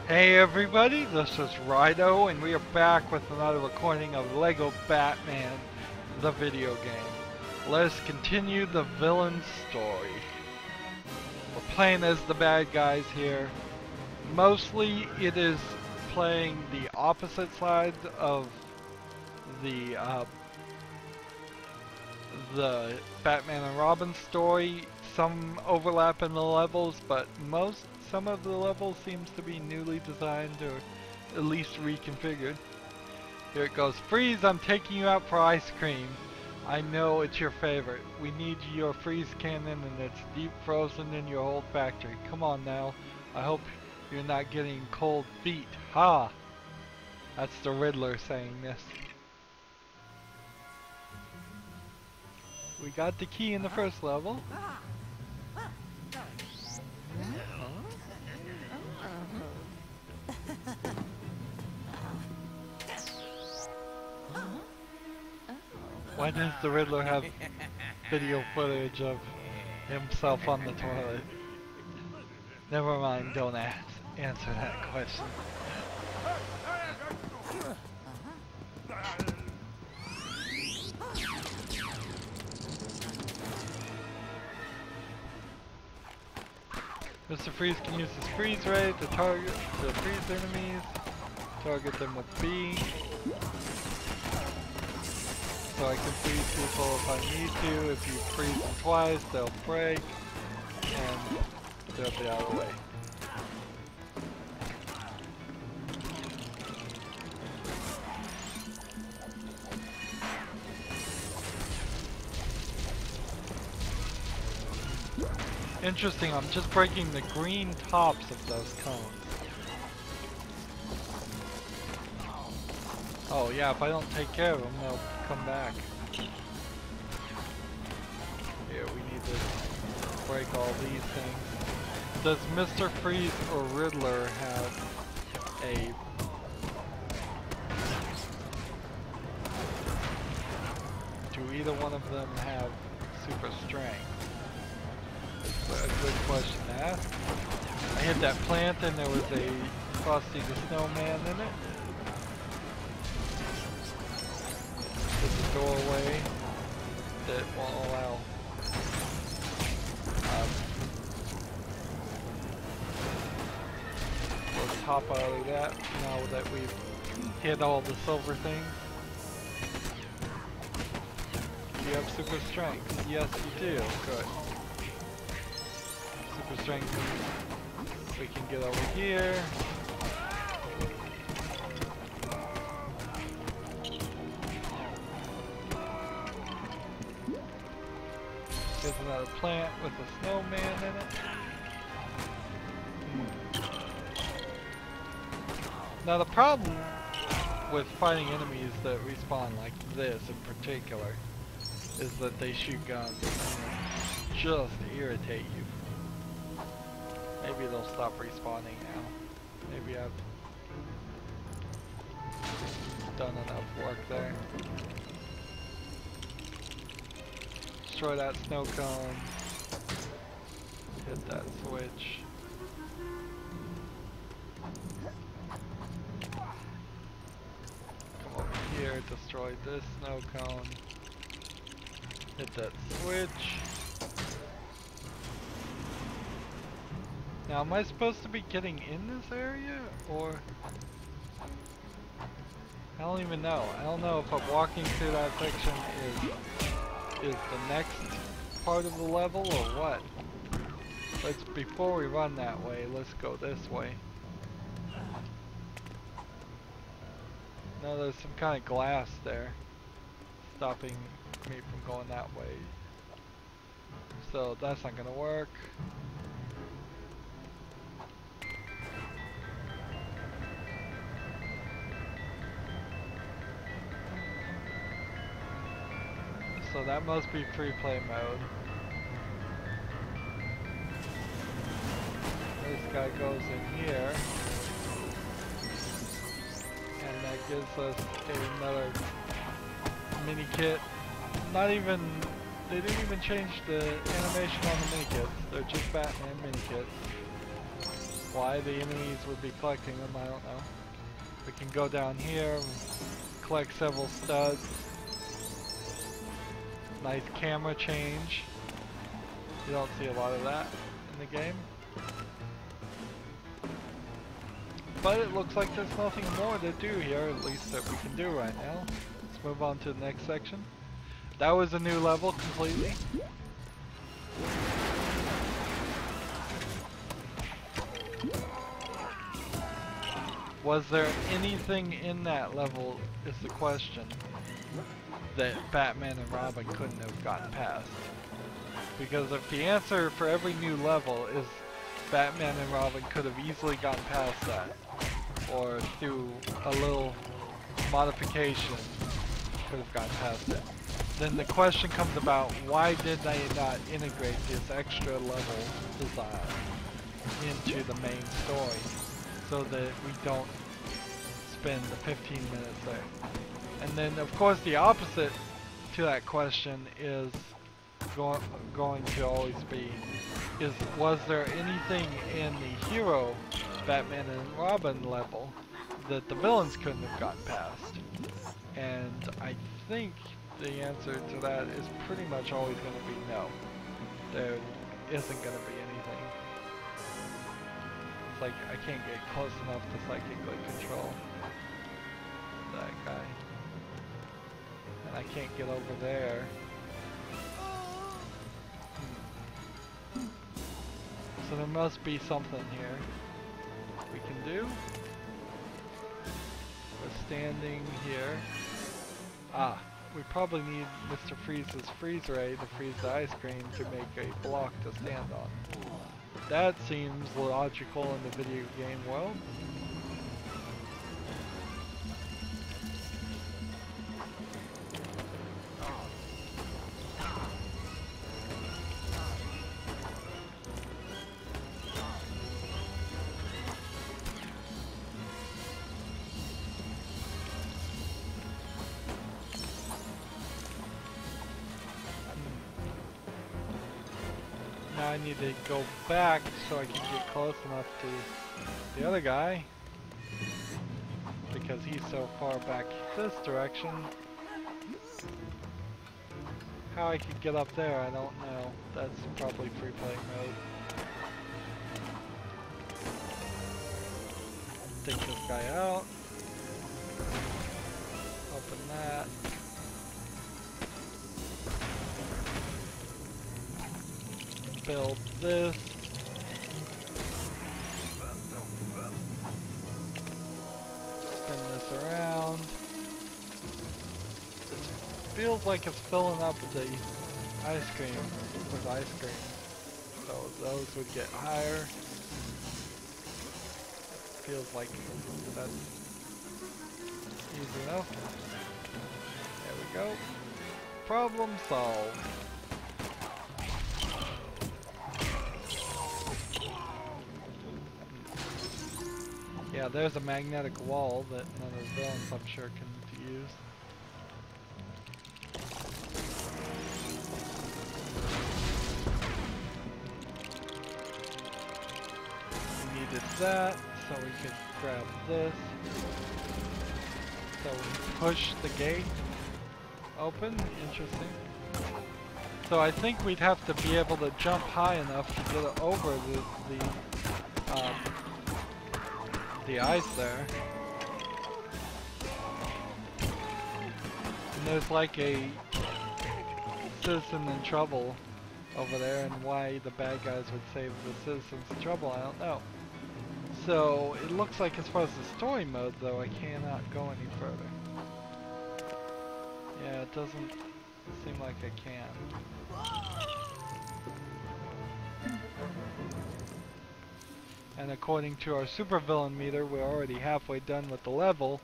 Hey everybody, this is Rydo, and we are back with another recording of Lego Batman, the video game. Let us continue the villain's story. We're playing as the bad guys here. Mostly it is playing the opposite sides of the Batman and Robin story. Some overlap in the levels, but some of the levels seems to be newly designed or at least reconfigured. Here it goes. Freeze, I'm taking you out for ice cream. I know it's your favorite. We need your freeze cannon and it's deep frozen in your old factory. Come on now. I hope you're not getting cold feet. Ha! That's the Riddler saying this. We got the key in the first level. Why does the Riddler have video footage of himself on the toilet? Never mind, don't answer that question. Mr. Freeze can use his freeze ray to freeze enemies. Target them with B. So I can freeze people if I need to. If you freeze them twice, they'll break and they'll be out of the way. Interesting, I'm just breaking the green tops of those cones. Oh yeah, if I don't take care of them, they'll come back. Here, we need to break all these things. Does Mr. Freeze or Riddler have a... Do either one of them have super strength? That's a good question to ask. I hit that plant and there was a Frosty the Snowman in it. There's a doorway that won't allow we'll hop out of that now that we've hit all the silver things. Do you have super strength? Yes you do. Good. Super strength. We can get over here. There's another plant with a snowman in it. Now the problem with fighting enemies that respawn like this in particular is that they shoot guns and just irritate you. Maybe they'll stop respawning now. Maybe I've done enough work there. Destroy that snow cone. Hit that switch. Come over here, destroy this snow cone. Hit that switch. Now, am I supposed to be getting in this area, or... I don't even know. I don't know if I'm walking through that section is the next part of the level, or what? Before we run that way, let's go this way. No, there's some kind of glass there, stopping me from going that way. So that's not gonna work. So that must be free play mode. This guy goes in here, and that gives us another mini kit. They didn't even change the animation on the mini kits. They're just Batman mini kits. Why the enemies would be collecting them, I don't know. We can go down here and collect several studs. Nice camera change. You don't see a lot of that in the game. But it looks like there's nothing more to do here, at least that we can do right now. Let's move on to the next section. That was a new level completely. Was there anything in that level, is the question, that Batman and Robin couldn't have gotten past? Because if the answer for every new level is Batman and Robin could have easily gotten past that, or through a little modification could have gotten past it, then the question comes about, why did they not integrate this extra level design into the main story so that we don't spend the 15 minutes there? And then of course the opposite to that question is going to always be, was there anything in the hero Batman and Robin level that the villains couldn't have gotten past? And I think the answer to that is pretty much always going to be no. There isn't going to be anything. It's like I can't get close enough to psychically control that guy. And I can't get over there. So there must be something here we can do. We're standing here. Ah, we probably need Mr. Freeze's freeze ray to freeze the ice cream to make a block to stand on. That seems logical in the video game world. Now I need to go back so I can get close enough to the other guy, because he's so far back this direction. How I could get up there, I don't know. That's probably free play mode. Take this guy out. Open that. Build this. Spin this around. Feels like it's filling up the ice cream with ice cream. So those would get higher. Feels like that's easy enough. There we go. Problem solved. Yeah, there's a magnetic wall that none of the villains, I'm sure, can use. We needed that, so we could grab this. So we push the gate open. Interesting. So I think we'd have to be able to jump high enough to get over the ice there. And there's like a citizen in trouble over there, and why the bad guys would save the citizens in trouble, I don't know. So it looks like as far as the story mode though, I cannot go any further. Yeah, it doesn't seem like I can. And according to our supervillain meter, we're already halfway done with the level.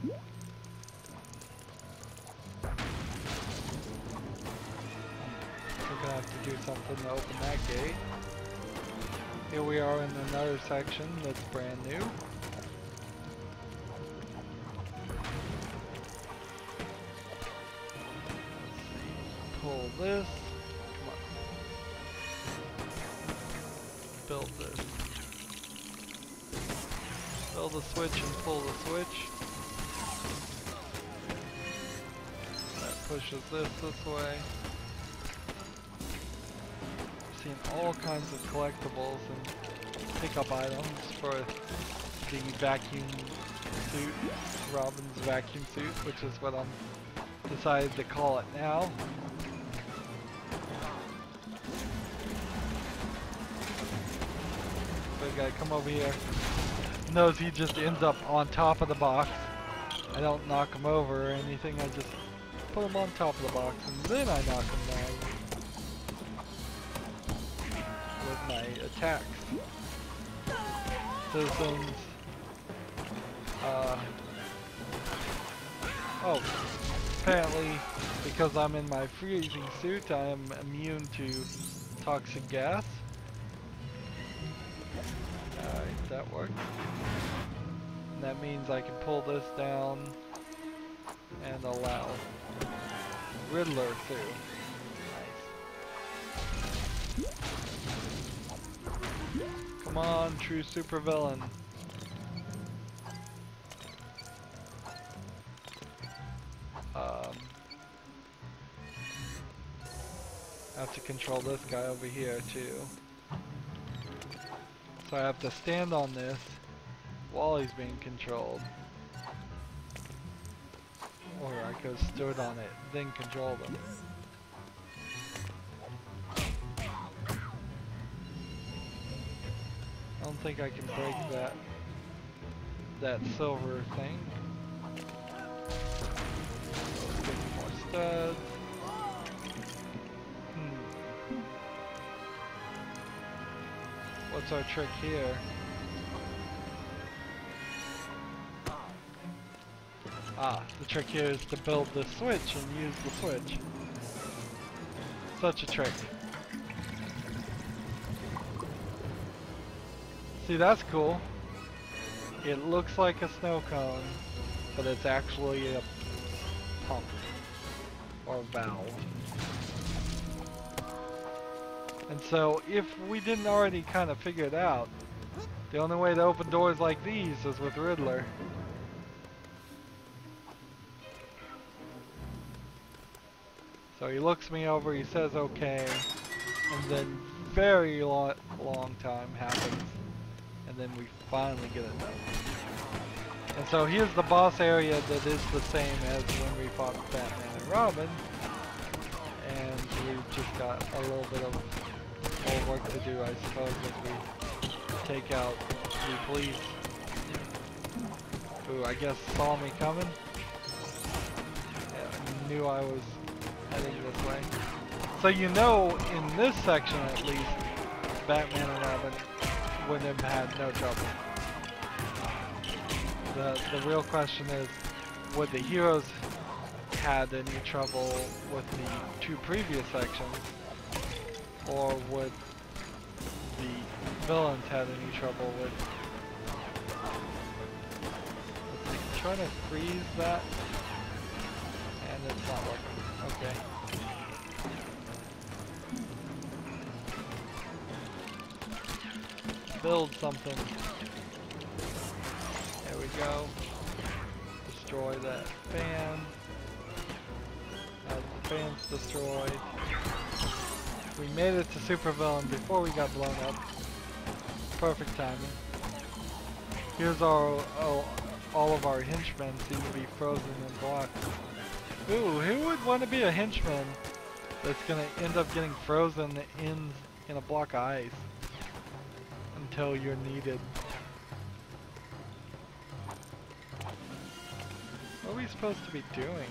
We're gonna have to do something to open that gate. Here we are in another section that's brand new. Pull this. build this. Build the switch and pull the switch. That pushes this way. I've seen all kinds of collectibles and pickup items for the vacuum suit, Robin's vacuum suit, which is what I'm decided to call it now. So the guy come over here, knows he just ends up on top of the box. I don't knock him over or anything, I just put him on top of the box and then I knock him down with my attacks. Citizens, oh, apparently because I'm in my freezing suit, I am immune to toxic gas. Alright, that worked. And that means I can pull this down and allow Riddler through. Nice. Come on, true supervillain. I have to control this guy over here too. So I have to stand on this while he's being controlled. Or I could have stood on it, then control them. I don't think I can break that silver thing. Let's get some more studs. What's our trick here? Ah, the trick here is to build the switch and use the switch. Such a trick. See, that's cool. It looks like a snow cone, but it's actually a pump or a valve. And so, if we didn't already kind of figure it out, the only way to open doors like these is with Riddler. So he looks me over, he says okay, and then very long time happens, and then we finally get it done. And so here's the boss area that is the same as when we fought Batman and Robin, and we've just got a little bit of more work to do, I suppose, as we take out the police, who I guess saw me coming. Yeah, knew I was heading this way. So you know, in this section at least, Batman and Robin would have had no trouble. The real question is, would the heroes had any trouble with the two previous sections? Or would the villains had any trouble with? Let's see, try to freeze that, and it's not working. Okay. Build something. There we go. Destroy that fan. As the fan's destroyed. We made it to supervillain before we got blown up. Perfect timing. Here's all of our henchmen seem to be frozen in blocks. Ooh, who would want to be a henchman that's gonna end up getting frozen in a block of ice until you're needed? What are we supposed to be doing?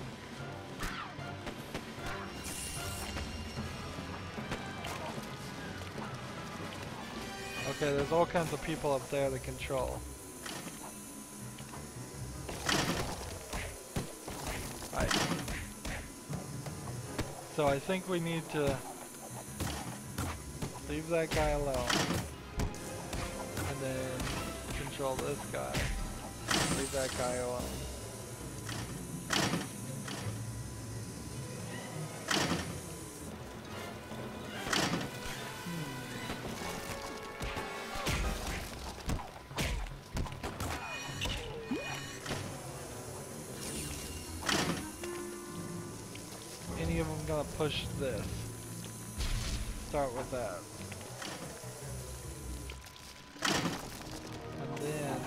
Okay, there's all kinds of people up there to control. Right. So I think we need to leave that guy alone. And then control this guy. Leave that guy alone. gonna push this. Start with that. And then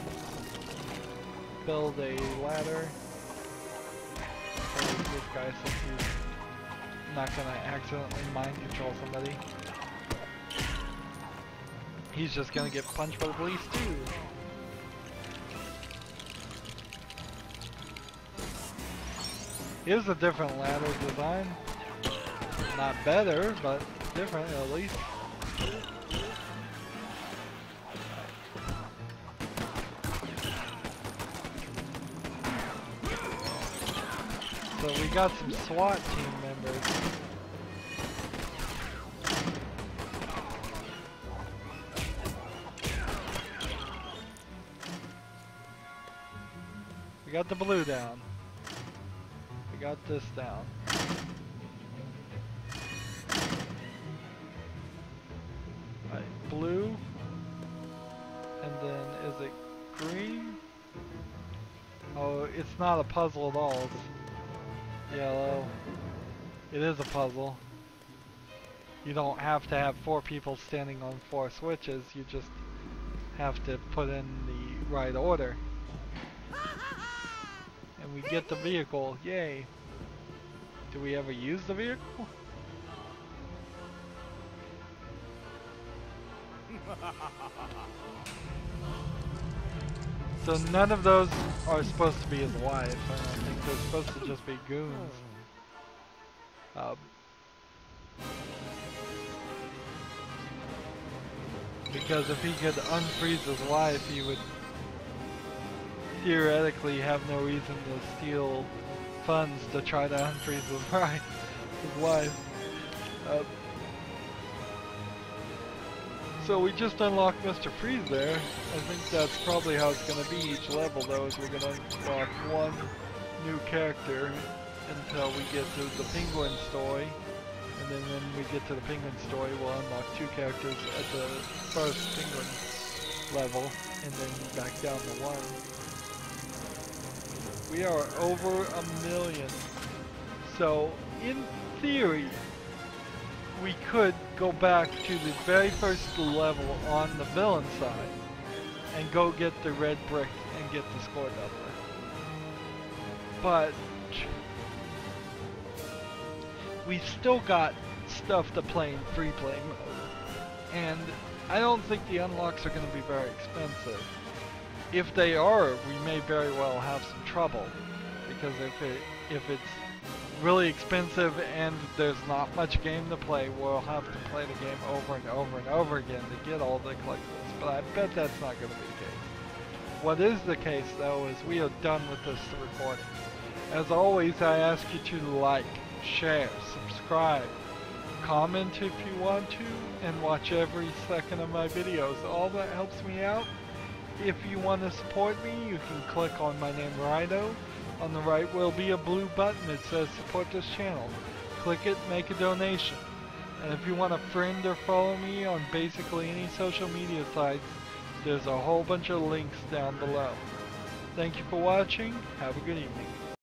build a ladder. So this guy, since he's not gonna accidentally mind control somebody, he's just gonna get punched by the police too. Here's a different ladder design. Not better, but different at least. So we got some SWAT team members. We got the blue down. We got this down. Right, blue. And then is it green? Oh, it's not a puzzle at all. It's yellow. It is a puzzle. You don't have to have 4 people standing on 4 switches. You just have to put in the right order. And we get the vehicle. Yay. Do we ever use the vehicle? So none of those are supposed to be his wife. I think they're supposed to just be goons. Because if he could unfreeze his wife, he would theoretically have no reason to steal funds to try to unfreeze his wife. So we just unlocked Mr. Freeze there. I think that's probably how it's going to be each level though, is we're going to unlock one new character until we get to the Penguin story. And then when we get to the Penguin story, we'll unlock 2 characters at the first Penguin level, and then back down to 1. We are over 1 million. So, in theory, we could go back to the very first level on the villain side and go get the red brick and get the score doubler. But we still got stuff to play in free play mode. And I don't think the unlocks are going to be very expensive. If they are, we may very well have some trouble. Because if it's really expensive and there's not much game to play, we'll have to play the game over and over and over again to get all the collectibles. But I bet that's not going to be the case. What is the case though is we are done with this recording. As always, I ask you to like, share, subscribe, comment if you want to, and watch every second of my videos. All that helps me out. If you want to support me, you can click on my name, Rydo. On the right will be a blue button that says support this channel. Click it, make a donation. And if you want to friend or follow me on basically any social media sites, there's a whole bunch of links down below. Thank you for watching. Have a good evening.